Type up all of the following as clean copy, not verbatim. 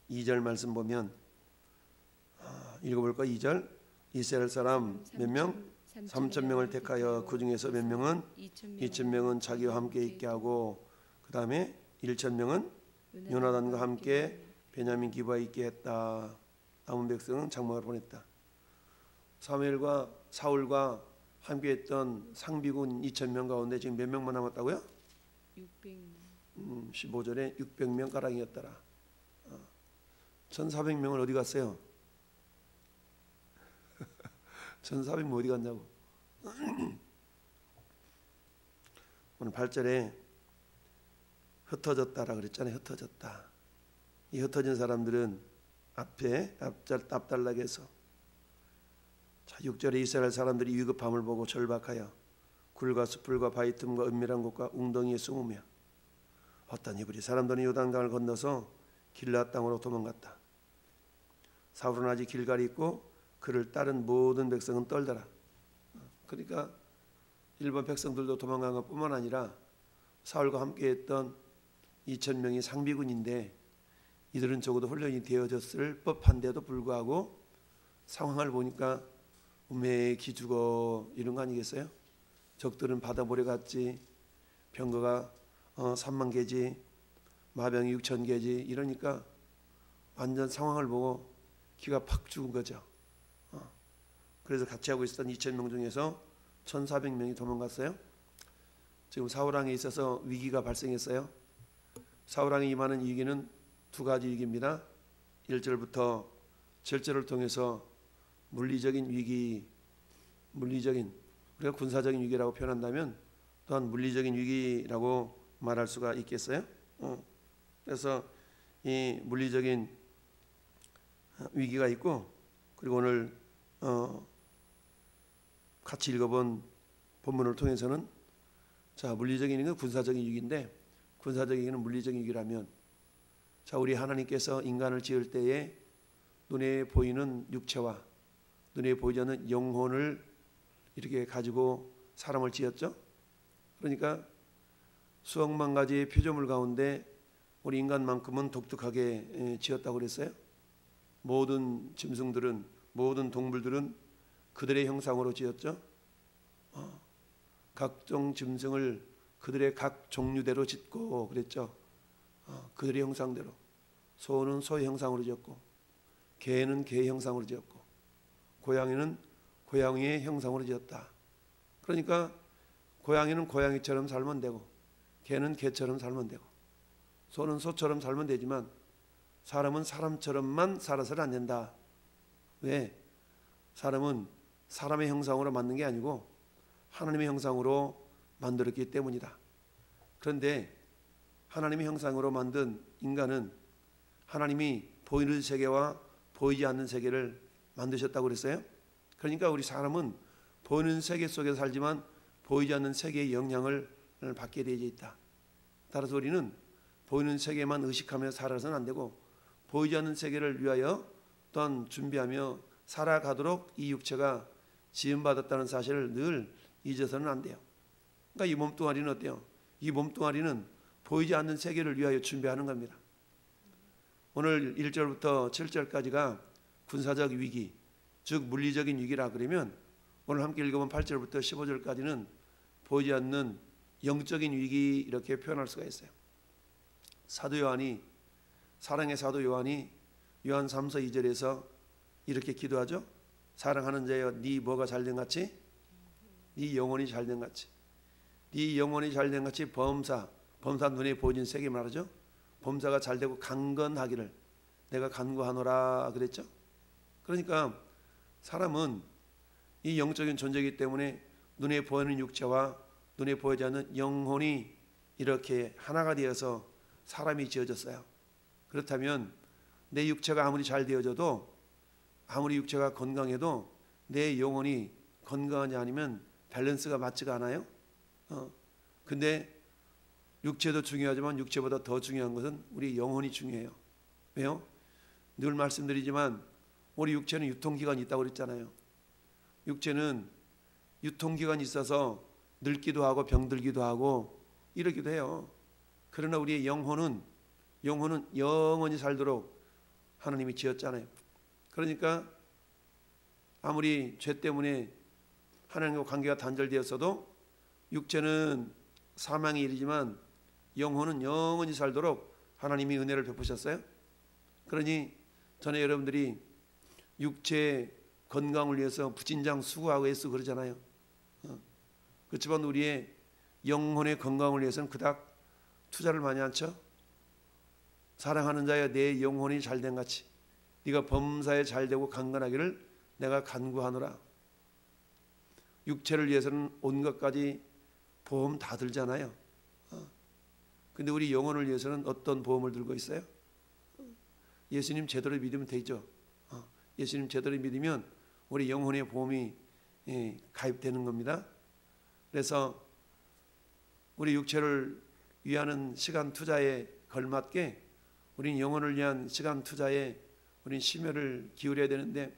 2절 말씀 보면 읽어볼까? 2절. 이스라엘 사람 몇 명? 3,000명을 택하여 그 중에서 몇 명은 2,000명은 자기와 함께 있게 하고, 그 다음에 1,000명은 요나단과 함께 베냐민 기브아에 있게 했다. 남은 백성은 장막을 보냈다. 사무엘과 사울과 함께했던 상비군 2,000명 가운데 지금 몇 명만 남았다고요? 600명. 15절에 600명 가량이었더라. 1,400명은 어디 갔어요? 1,400명 어디 갔냐고. 오늘 8절에 흩어졌다라 그랬잖아요. 흩어졌다. 이 흩어진 사람들은 앞달락에서 6절에 이스라엘 사람들이 위급함을 보고 절박하여 굴과 숲풀과 바위 틈과 은밀한 곳과 웅덩이에 숨으며 어떤 이브리 사람들은 요단강을 건너서 길앗 땅으로 도망갔다. 사울은 아직 길갈이 있고 그를 따른 모든 백성은 떨더라. 그러니까 일본 백성들도 도망간 것뿐만 아니라 사울과 함께했던 2,000명이 상비군인데 이들은 적어도 훈련이 되어졌을 법한데도 불구하고 상황을 보니까 우매히 죽어 이런 거 아니겠어요? 적들은 바다모래 같지, 병거가 3만 개지, 마병이 6천 개지, 이러니까 완전 상황을 보고 기가 팍 죽은 거죠. 그래서 같이 하고 있었던 2,000명 중에서 1,400명이 도망갔어요. 지금 사울왕에 있어서 위기가 발생했어요. 사울왕에 임하는 위기는 두 가지 위기입니다. 1절부터 7절을 통해서 물리적인 위기, 우리가 군사적인 위기라고 표현한다면 또한 물리적인 위기라고 말할 수가 있겠어요? 그래서 이 물리적인 위기가 있고, 그리고 오늘 같이 읽어본 본문을 통해서는 자, 물리적인 위기는 군사적인 위기인데 군사적인 위기는 물리적인 위기라면, 자, 우리 하나님께서 인간을 지을 때에 눈에 보이는 육체와 눈에 보이지 않는 영혼을 이렇게 가지고 사람을 지었죠. 그러니까 수억만 가지의 피조물 가운데 우리 인간만큼은 독특하게 지었다고 그랬어요. 모든 짐승들은, 모든 동물들은 그들의 형상으로 지었죠. 각종 짐승을 그들의 각 종류대로 짓고 그랬죠. 그들의 형상대로. 소는 소의 형상으로 지었고, 개는 개의 형상으로 지었고, 고양이는 고양이의 형상으로 지었다. 그러니까 고양이는 고양이처럼 살면 되고, 개는 개처럼 살면 되고, 소는 소처럼 살면 되지만 사람은 사람처럼만 살아서는 안 된다. 왜? 사람은 사람의 형상으로 만든 게 아니고 하나님의 형상으로 만들었기 때문이다. 그런데 하나님의 형상으로 만든 인간은 하나님이 보이는 세계와 보이지 않는 세계를 만드셨다고 그랬어요. 그러니까 우리 사람은 보이는 세계 속에서 살지만 보이지 않는 세계의 영향을 받게 되어 있다. 따라서 우리는 보이는 세계만 의식하며 살아서는 안 되고 보이지 않는 세계를 위하여 또한 준비하며 살아가도록 이 육체가 지음받았다는 사실을 늘 잊어서는 안 돼요. 그러니까 이 몸뚱아리는 어때요? 이 몸뚱아리는 보이지 않는 세계를 위하여 준비하는 겁니다. 오늘 1절부터 7절까지가 군사적 위기, 즉 물리적인 위기라 그러면 오늘 함께 읽어본 8절부터 15절까지는 보이지 않는 영적인 위기, 이렇게 표현할 수가 있어요. 사도 요한이, 사랑의 사도 요한이 요한 3서 2절에서 이렇게 기도하죠. 사랑하는 자여, 네 뭐가 잘된 같이? 네 영혼이 잘된 같이. 네 영혼이 잘된 같이 범사 눈에 보이는 세계 말하죠. 범사가 잘되고 강건하기를 내가 간구하노라 그랬죠. 그러니까 사람은 이 영적인 존재이기 때문에 눈에 보이는 육체와 눈에 보이지 않는 영혼이 이렇게 하나가 되어서 사람이 지어졌어요. 그렇다면 내 육체가 아무리 잘 되어져도, 아무리 육체가 건강해도 내 영혼이 건강하지 않으면 밸런스가 맞지가 않아요. 근데 육체도 중요하지만 육체보다 더 중요한 것은 우리 영혼이 중요해요. 왜요? 늘 말씀드리지만 우리 육체는 유통기간이 있다고 그랬잖아요. 육체는 유통기간이 있어서 늙기도 하고 병들기도 하고 이러기도 해요. 그러나 우리의 영혼은 영원히 살도록 하나님이 지었잖아요. 그러니까 아무리 죄 때문에 하나님과 관계가 단절되었어도 육체는 사망에 이르지만 영혼은 영원히 살도록 하나님이 은혜를 베푸셨어요. 그러니 전에 여러분들이 육체 건강을 위해서 부진장 수고하고 애쓰고 그러잖아요. 그렇지만 우리의 영혼의 건강을 위해서는 그닥 투자를 많이 않죠. 사랑하는 자여 내 영혼이 잘된 같이 네가 범사에 잘되고 강건하기를 내가 간구하노라. 육체를 위해서는 온 것까지 보험 다 들잖아요. 근데 우리 영혼을 위해서는 어떤 보험을 들고 있어요? 예수님 제대로 믿으면 되죠. 예수님 제대로 믿으면 우리 영혼의 보험이 가입되는 겁니다. 그래서 우리 육체를 위하는 시간 투자에 걸맞게 우리는 영혼을 위한 시간 투자에 우리는 심혈을 기울여야 되는데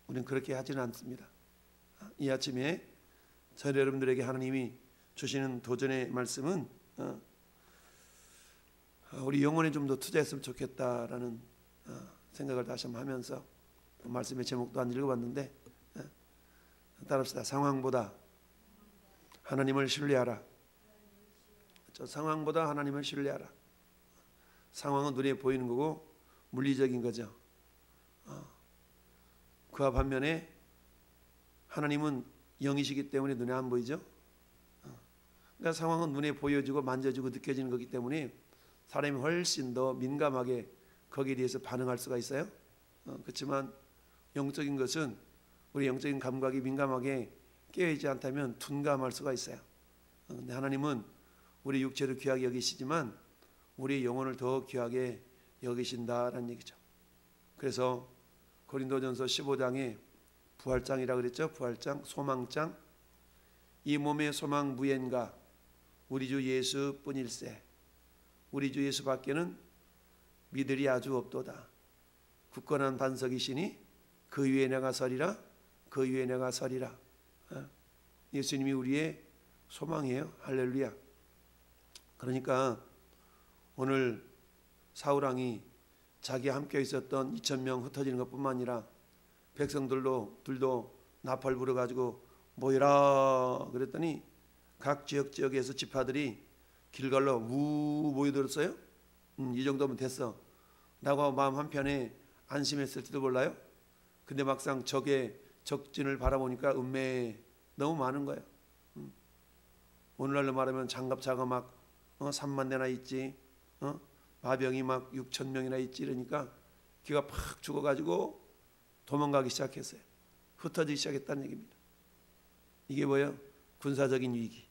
우리는 그렇게 하지는 않습니다. 이 아침에 저 여러분들에게 하나님이 주시는 도전의 말씀은 우리 영혼에 좀 더 투자했으면 좋겠다라는 생각을 다시 한번 하면서 말씀의 제목도 안 읽어봤는데 따라합시다. 상황보다 하나님을 신뢰하라. 저 상황보다 하나님을 신뢰하라. 상황은 눈에 보이는 거고 물리적인 거죠. 그와 반면에 하나님은 영이시기 때문에 눈에 안 보이죠. 그러니까 상황은 눈에 보여지고 만져지고 느껴지는 거기 때문에 사람이 훨씬 더 민감하게 거기에 대해서 반응할 수가 있어요. 그렇지만 영적인 것은 우리 영적인 감각이 민감하게 깨어있지 않다면 둔감할 수가 있어요. 근데 하나님은 우리 육체를 귀하게 여기시지만 우리 영혼을 더 귀하게 여기신다라는 얘기죠. 그래서 고린도전서 15장에 부활장이라고 그랬죠. 부활장, 소망장. 이 몸의 소망 무엔가 우리 주 예수뿐일세. 우리 주 예수밖에는 믿으리 아주 없도다. 굳건한 반석이시니 그 위에 내가 서리라. 그 위에 내가 서리라. 예수님이 우리의 소망이에요. 할렐루야. 그러니까 오늘 사울왕이 자기 함께 있었던 2,000명 흩어지는 것뿐만 아니라 백성들도 나팔 불어가지고 모이라 그랬더니 각 지역에서 지파들이 길갈로 우 모여들었어요. 이 정도면 됐어 라고 마음 한편에 안심했을지도 몰라요. 근데 막상 적의 적진을 바라보니까 은매 너무 많은 거예요. 오늘날로 말하면 장갑차가 막 3만 대나 있지, 마병이 막 6,000명이나 있지. 이러니까 기가 팍 죽어가지고 도망가기 시작했어요. 흩어지기 시작했다는 얘기입니다. 이게 뭐예요? 군사적인 위기.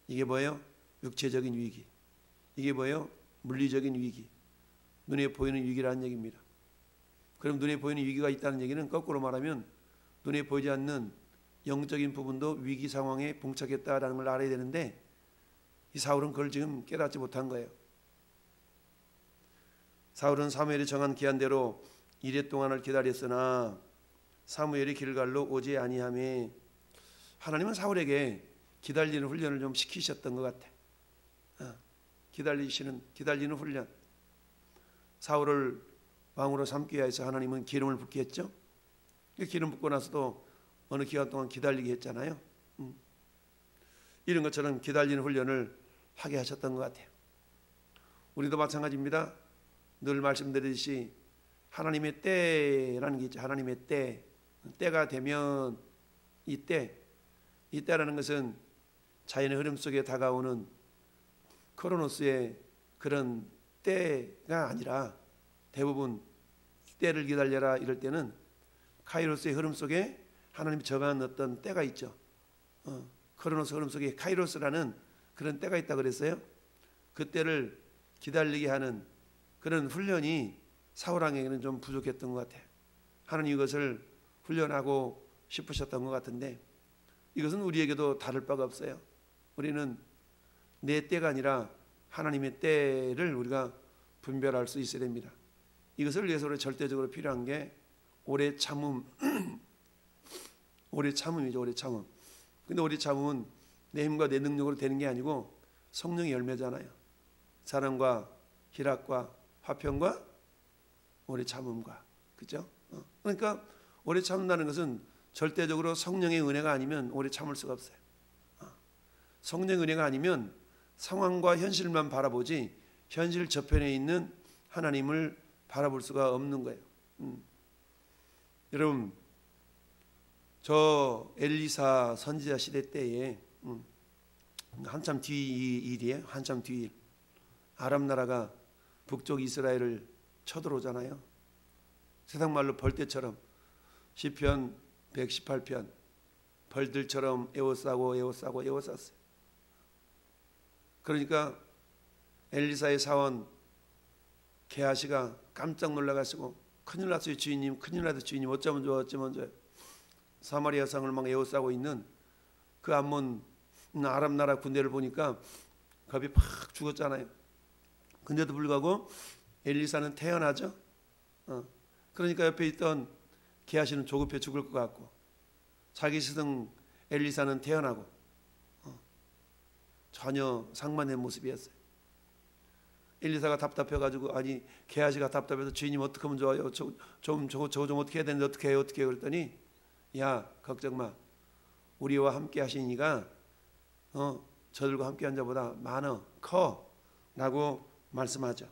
이게 뭐예요? 육체적인 위기. 이게 뭐예요? 물리적인 위기. 눈에 보이는 위기라는 얘기입니다. 그럼 눈에 보이는 위기가 있다는 얘기는 거꾸로 말하면 눈에 보이지 않는 영적인 부분도 위기 상황에 봉착했다라는 걸 알아야 되는데 이 사울은 그걸 지금 깨닫지 못한 거예요. 사울은 사무엘이 정한 기한대로 이레 동안을 기다렸으나 사무엘이 길갈로 오지 아니하매 하나님은 사울에게 기다리는 훈련을 좀 시키셨던 것 같아. 기다리는 훈련. 사울을 왕으로 삼기 위해서 하나님은 기름을 붓게 했죠. 기름 붓고 나서도 어느 기간 동안 기다리게 했잖아요. 이런 것처럼 기다리는 훈련을 하게 하셨던 것 같아요. 우리도 마찬가지입니다. 늘 말씀드리듯이 하나님의 때라는 게 있죠. 하나님의 때. 때가 되면 이때라는 것은 자연의 흐름 속에 다가오는 크로노스의 그런 때가 아니라 대부분 때를 기다려라 이럴 때는 카이로스의 흐름 속에 하나님이 정한 어떤 때가 있죠. 크로노스 흐름 속에 카이로스라는 그런 때가 있다고 그랬어요. 그 때를 기다리게 하는 그런 훈련이 사울왕에게는 좀 부족했던 것 같아요. 하나님 이것을 훈련하고 싶으셨던 것 같은데 이것은 우리에게도 다를 바가 없어요. 우리는 내 때가 아니라 하나님의 때를 우리가 분별할 수 있어야 됩니다. 이것을 위해서 우리 절대적으로 필요한 게 오래 참음. 오래 참음이죠. 오래 참음. 근데 오래 참음은 내 힘과 내 능력으로 되는 게 아니고 성령의 열매잖아요. 사랑과 희락과 화평과 오래 참음과, 그죠? 그러니까 오래 참는다는 것은 절대적으로 성령의 은혜가 아니면 오래 참을 수가 없어요. 성령의 은혜가 아니면 상황과 현실만 바라보지 현실 저편에 있는 하나님을 바라볼 수가 없는 거예요. 여러분, 저 엘리사 선지자 시대 때에 한참 뒤 일이에요. 한참 뒤 일. 아람 나라가 북쪽 이스라엘을 쳐들어오잖아요. 세상 말로 벌떼처럼. 시편 118편 벌들처럼 에워싸고 에워쌌어요. 그러니까 엘리사의 사원 게하시가 깜짝 놀라가지고 큰일 났어요 주인님, 큰일 났어요 주인님, 어쩌면 좋아 어쩌면 좋아. 사마리아 여성을 막 에워싸고 있는 그 암몬 아람 나라 군대를 보니까 겁이 팍 죽었잖아요. 근데도 불구하고 엘리사는 태어나죠. 그러니까 옆에 있던 게하시는 조급해 죽을 것 같고, 자기 스승 엘리사는 태어나고 전혀 상반된 모습이었어요. 엘리사가 답답해가지고, 아니 게하시가 답답해서 주인님 어떻게 하면 좋아요? 저거 좀 어떻게 해야 되는데 어떻게 해요? 그랬더니 야 걱정 마, 우리와 함께 하시니가 저들과 함께 한 자보다 많어 커 라고 말씀하죠.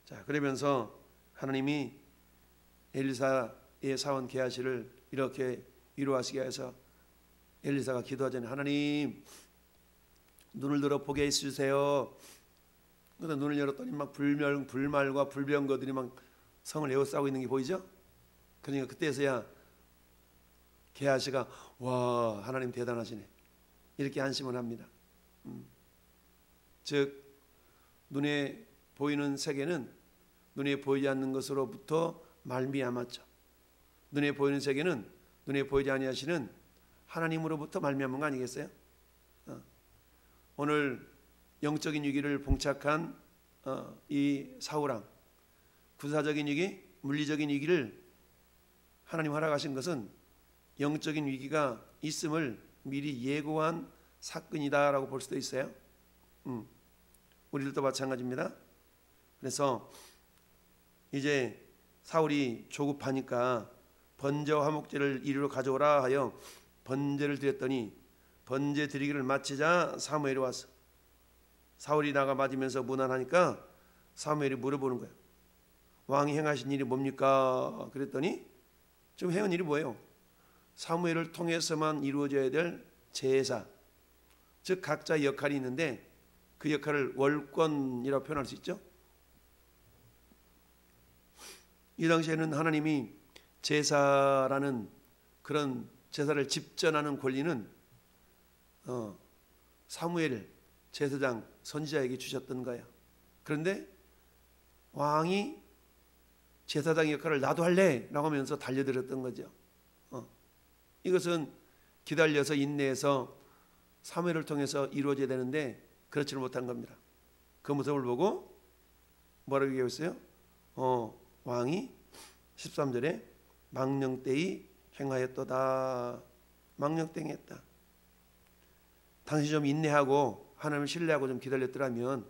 자, 그러면서 하나님이 엘리사의 사원 게하시를 이렇게 위로하시게 해서 엘리사가 기도하잖아요. 하나님 눈을 들어 보게 해주세요. 그러다 눈을 열었더니 막 불말과 불병거들이 막 성을 에워싸고 있는 게 보이죠? 그러니까 그때서야 게하시가 와 하나님 대단하시네 이렇게 안심을 합니다. 즉 눈에 보이는 세계는 눈에 보이지 않는 것으로부터 말미암았죠. 눈에 보이는 세계는 눈에 보이지 아니하시는 하나님으로부터 말미암은 거 아니겠어요? 오늘 영적인 위기를 봉착한 이 사울왕, 군사적인 위기, 물리적인 위기를 하나님 허락하신 것은 영적인 위기가 있음을 미리 예고한 사건이다라고 볼 수도 있어요. 우리들도 마찬가지입니다. 그래서 이제 사울이 조급하니까 번제와 화목제를 이리로 가져오라 하여 번제를 드렸더니 번제 드리기를 마치자 사무엘이 왔어. 사울이 나가 맞으면서 무난하니까 사무엘이 물어보는 거예요. 왕이 행하신 일이 뭡니까? 그랬더니 지금 행한 일이 뭐예요? 사무엘을 통해서만 이루어져야 될 제사, 즉 각자의 역할이 있는데 그 역할을 월권이라고 표현할 수 있죠. 이 당시에는 하나님이 제사라는 그런 제사를 집전하는 권리는 사무엘 제사장 선지자에게 주셨던 거예요. 그런데 왕이 제사장 역할을 나도 할래 라고 하면서 달려들었던 거죠. 이것은 기다려서 인내해서 사무엘을 통해서 이루어져야 되는데 그렇지를 못한 겁니다. 그 모습을 보고 뭐라고 얘기했어요? 왕이 13절에 망령되이 행하였도다. 망령되이 했다. 당신이 좀 인내하고 하나님을 신뢰하고 좀 기다렸더라면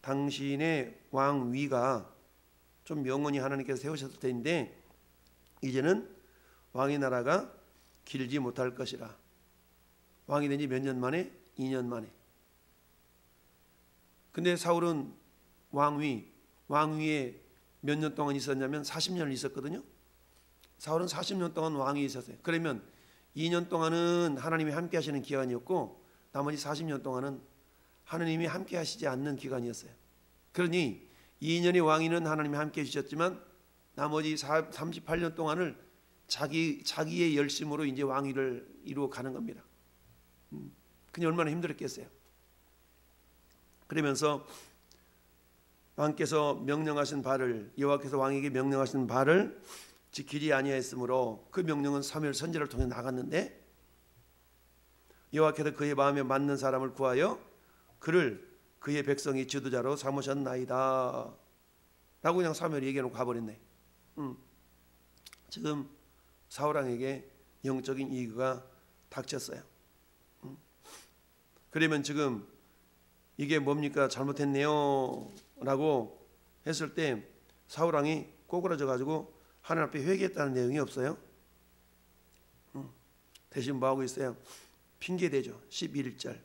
당신의 왕위가 좀 영원히 하나님께서 세우셨을 텐데 이제는 왕의 나라가 길지 못할 것이라. 왕이 된 지 몇 년 만에? 2년 만에. 근데 사울은 왕위에 몇 년 동안 있었냐면 40년을 있었거든요. 사울은 40년 동안 왕위에 있었어요. 그러면 2년 동안은 하나님이 함께 하시는 기간이었고 나머지 40년 동안은 하나님이 함께 하시지 않는 기간이었어요. 그러니 2년의 왕위는 하나님이 함께 해주셨지만 나머지 38년 동안을 자기의 열심으로 이제 왕위를 이루어 가는 겁니다. 그게 얼마나 힘들었겠어요. 그러면서 왕께서 명령하신 바를, 여호와께서 왕에게 명령하신 바를 지키지 아니하였으므로 그 명령은 사무엘 선지자를 통해 나갔는데 여호와께서 그의 마음에 맞는 사람을 구하여 그를 그의 백성의 지도자로 삼으셨나이다 라고 그냥 사무엘이 얘기해놓고 가버렸네. 지금 사울왕에게 영적인 위기가 닥쳤어요. 그러면 지금 이게 뭡니까? 잘못했네요 라고 했을 때 사울 왕이 꼬꾸라져 가지고 하나님 앞에 회개했다는 내용이 없어요. 대신 뭐하고 있어요? 핑계대죠. 11절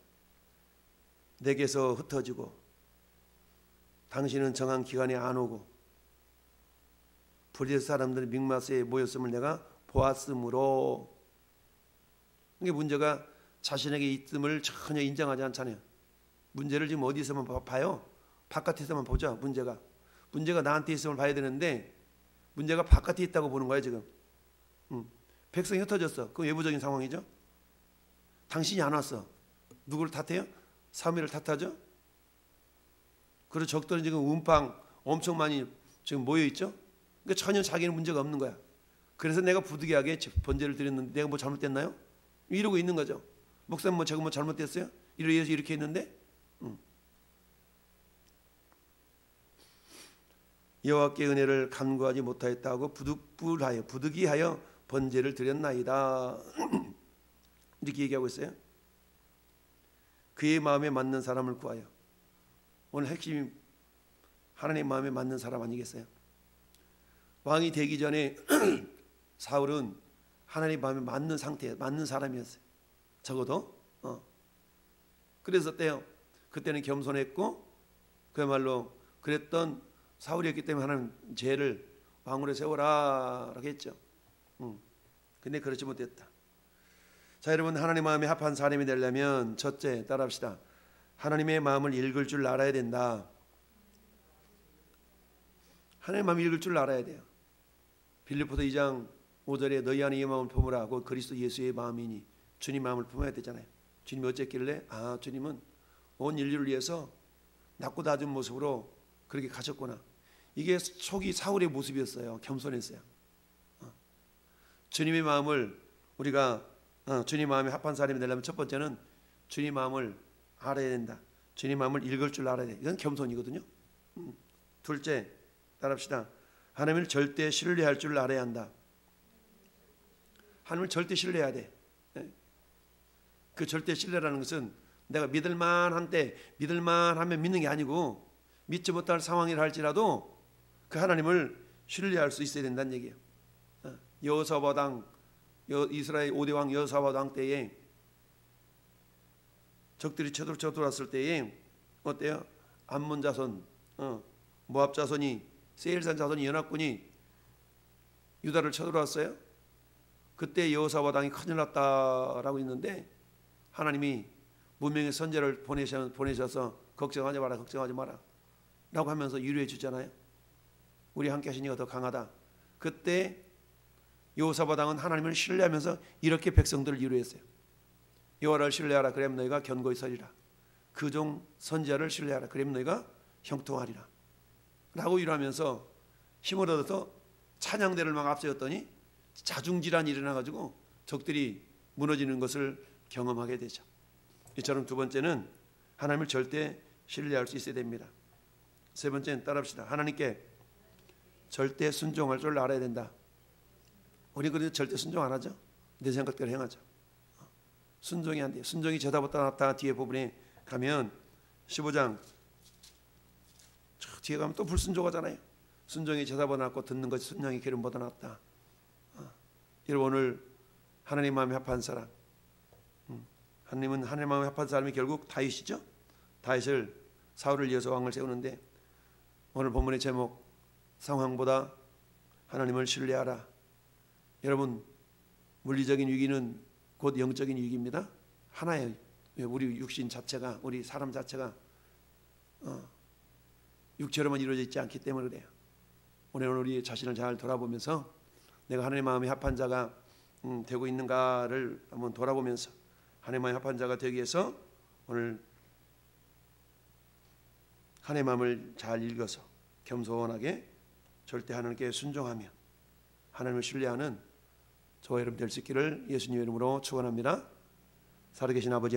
내게서 흩어지고 당신은 정한 기간에 안 오고 블레셋 사람들이 mik마스에 모였음을 내가 보았으므로. 이게 문제가 자신에게 있음을 전혀 인정하지 않잖아요. 문제를 지금 어디서만 봐요? 바깥에서만 보죠. 문제가 나한테 있음을 봐야 되는데 문제가 바깥에 있다고 보는 거예요 지금. 백성이 흩어졌어. 그 외부적인 상황이죠. 당신이 안 왔어. 누구를 탓해요? 사무엘을 탓하죠. 그리고 적들은 지금 운빵 엄청 많이 지금 모여 있죠. 그러니까 전혀 자기는 문제가 없는 거야. 그래서 내가 부득이하게 번제를 드렸는데 내가 뭐 잘못됐나요? 이러고 있는 거죠. 목사님 뭐 제가 뭐 잘못됐어요? 이렇게 했는데. 여호와께 은혜를 간구하지 못하였다고 부득이하여 번제를 드렸나이다. 이렇게 얘기하고 있어요. 그의 마음에 맞는 사람을 구하여. 오늘 핵심이 하나님 마음에 맞는 사람 아니겠어요? 왕이 되기 전에 사울은 하나님 마음에 맞는 상태, 맞는 사람이었어요. 적어도. 그랬었대요. 그때는 겸손했고 그야말로 그랬던 사울이었기 때문에 하나님 죄를 왕으로 세워라라고 했죠. 근데 그렇지 못했다. 자, 여러분, 하나님 마음에 합한 사람이 되려면 첫째, 따라합시다. 하나님의 마음을 읽을 줄 알아야 된다. 하나님의 마음을 읽을 줄 알아야 돼요. 빌립보서 2장 5절에 너희 안에 이 마음을 품으라. 곧 그리스도 예수의 마음이니 주님 마음을 품어야 되잖아요. 주님이 어쨌길래 주님은 온 인류를 위해서 낮고 낮은 모습으로 그렇게 가셨구나. 이게 속이 사울의 모습이었어요. 겸손했어요. 주님의 마음을 우리가 주님 마음에 합한 사람이 되려면 첫 번째는 주님 마음을 알아야 된다. 주님 마음을 읽을 줄 알아야 돼. 이건 겸손이거든요. 둘째, 따라합시다. 하나님을 절대 신뢰할 줄 알아야 한다. 하나님을 절대 신뢰해야 돼. 그 절대 신뢰라는 것은 내가 믿을만한데 믿을만하면 믿는 게 아니고 믿지 못할 상황이라 할지라도 그 하나님을 신뢰할 수 있어야 된다는 얘기예요. 여호사밧 왕, 이스라엘 5대 왕 여호사밧 왕 때에 적들이 쳐들어왔을 때에 어때요? 암몬 자손, 모압 자손이, 세일산 자손이, 연합군이 유다를 쳐들어왔어요. 그때 여호사밧 왕이 큰일 났다라고 있는데 하나님이 무명의 선제를 보내셔서 걱정하지 마라 라고 하면서 위로해 주잖아요. 우리 함께 하신 이가 더 강하다. 그때 여호사밧 왕은 하나님을 신뢰하면서 이렇게 백성들을 위로했어요. 여호와를 신뢰하라. 그러면 너희가 견고히 서리라. 그 종 선지자를 신뢰하라. 그러면 너희가 형통하리라. 라고 위로하면서 힘을 얻어서 찬양대를 막 앞세웠더니 자중질환이 일어나가지고 적들이 무너지는 것을 경험하게 되죠. 이처럼 두 번째는 하나님을 절대 신뢰할 수 있어야 됩니다. 세 번째는 따라합시다. 하나님께 절대 순종할 줄 알아야 된다. 우리 그래도 절대 순종 안 하죠. 내 생각대로 행하죠. 순종이 안 돼요. 순종이 죄다보다 낫다. 뒤에 부분에 가면 15장 뒤에 가면 또 불순종하잖아요. 순종이 죄다보다 낫고 듣는 것이 순양이 기름보다 낫다. 여러분, 오늘 하나님 마음에 합한 사람, 하나님은 하나님 마음에 합한 사람이 결국 다윗이죠. 다윗을 사울을 이어서 왕을 세우는데 오늘 본문의 제목 상황보다 하나님을 신뢰하라. 여러분, 물리적인 위기는 곧 영적인 위기입니다. 하나예요. 우리 육신 자체가, 우리 사람 자체가 육체로만 이루어져 있지 않기 때문에 그래요. 오늘 우리 자신을 잘 돌아보면서 내가 하나님 마음에 합한 자가 되고 있는가를 한번 돌아보면서 하나님 마음에 합한 자가 되기 위해서 오늘 하나님 마음을 잘 읽어서 겸손하게 절대 하나님께 순종하며 하나님을 신뢰하는 저와 여러분 될 수 있기를 예수님의 이름으로 축원합니다. 살아계신 아버지